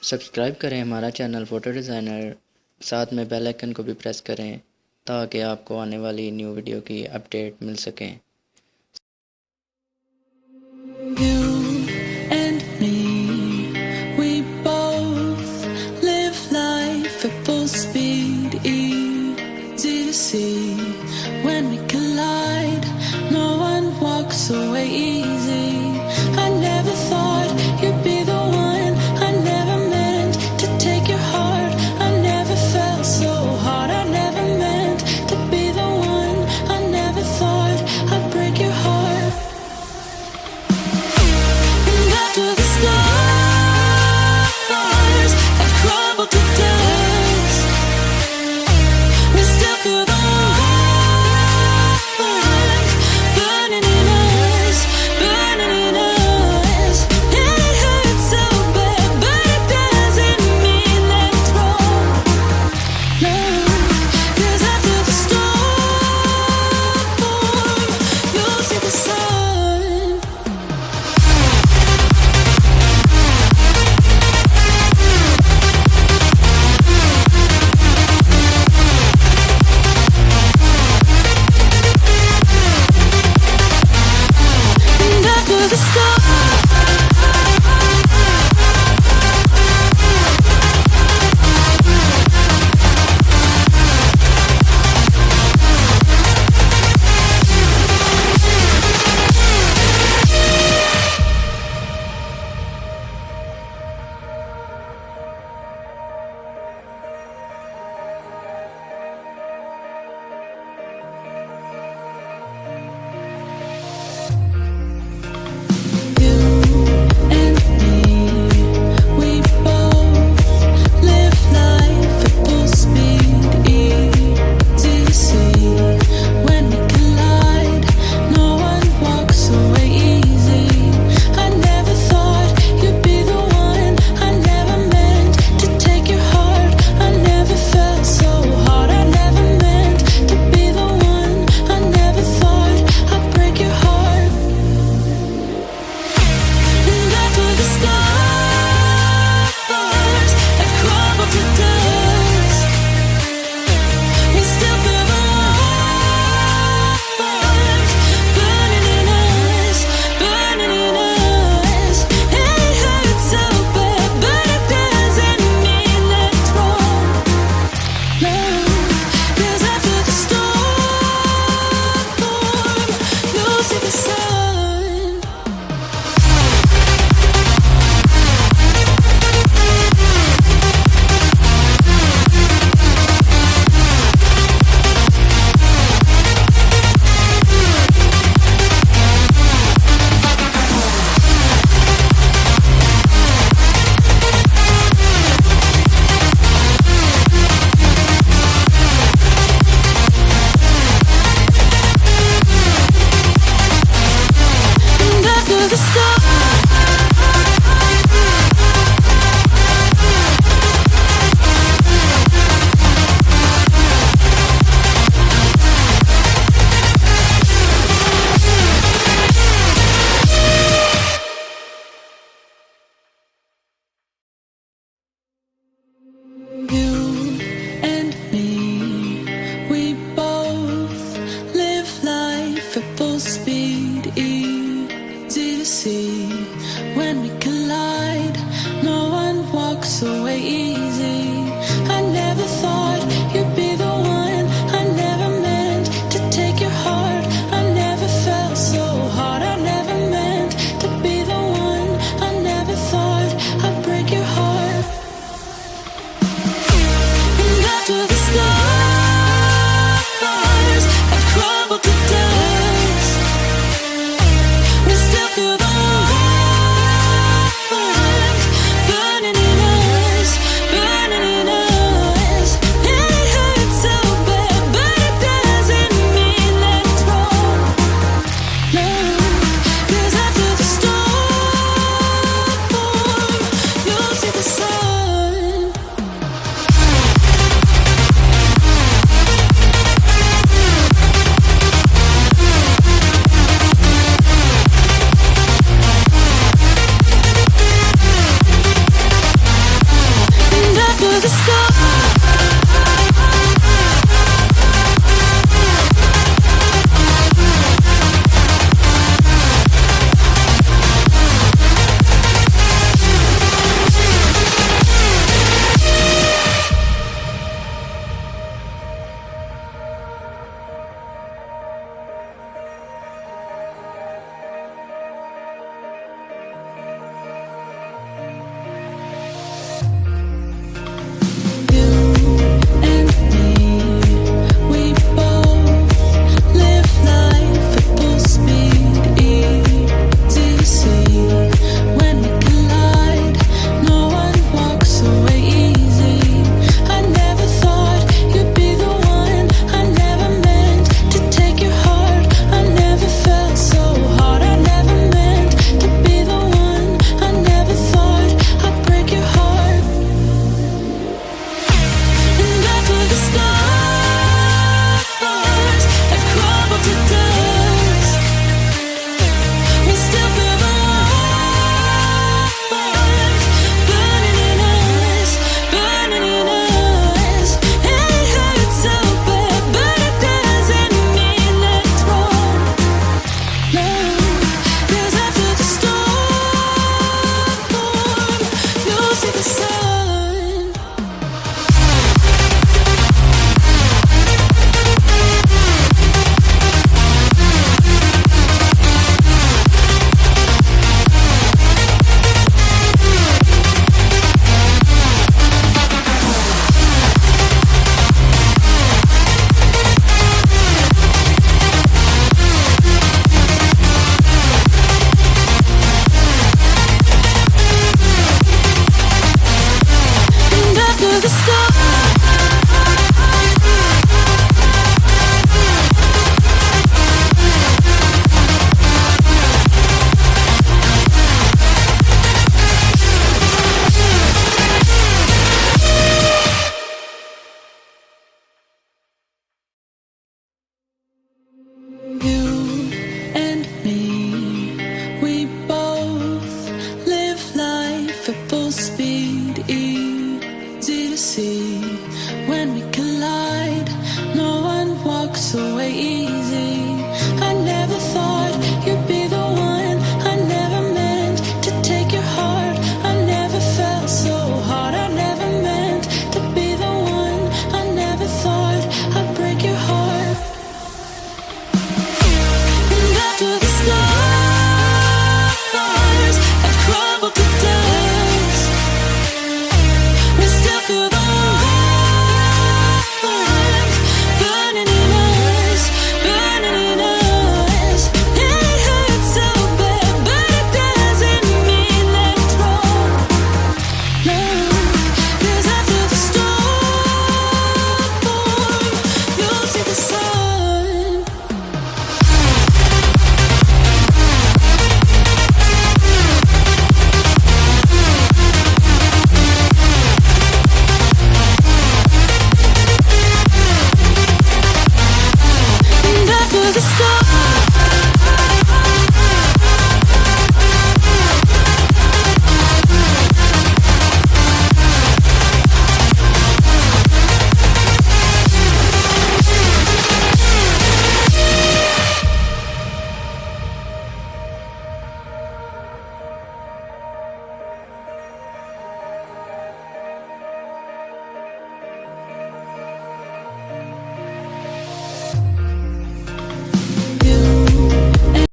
Subscribe करें हमारा channel photo designer, साथ में बेल आइकन को भी प्रेस करें ताकि आपको आने वाली न्यू वीडियो की अपडेट मिल सकें। You and me, we both live life at full speed, easy to see. When we collide, no one walks away easy. I never thought you'd be the one. I never meant to take your heart. I never felt so hard. I never meant to be the one. I never thought I'd break your heart. After the stars have crumbled to dust, we still feel the warmth burning in us, burning in us. It hurts so bad, but it doesn't mean that it's wrong. No, 'cause after the storm, you'll see the sun. After the storm, you and me, we both live life at full speed, easy to see. When we collide, no one walks away easy. I never thought you'd be the one. I never meant to take your heart. I never felt so hard. I never meant to be the one. I never thought I'd break your heart. And after the stars have crumbled to dust, we still feel the warmth burning in us, burning in us. It hurts so bad, but it doesn't mean that it's wrong. No, 'cause after the storm, you'll see the sun. And after the storm, you and me, we both live life at full speed, easy to see. When we collide, no one walks away easy. I never thought you'd be the one. I never meant to take your heart. I never felt so hard. I never meant to be the one. I never thought I'd break your heart. And after the stars have crumbled to dust, we still feel the warmth burning in us, burning the stars. The sun.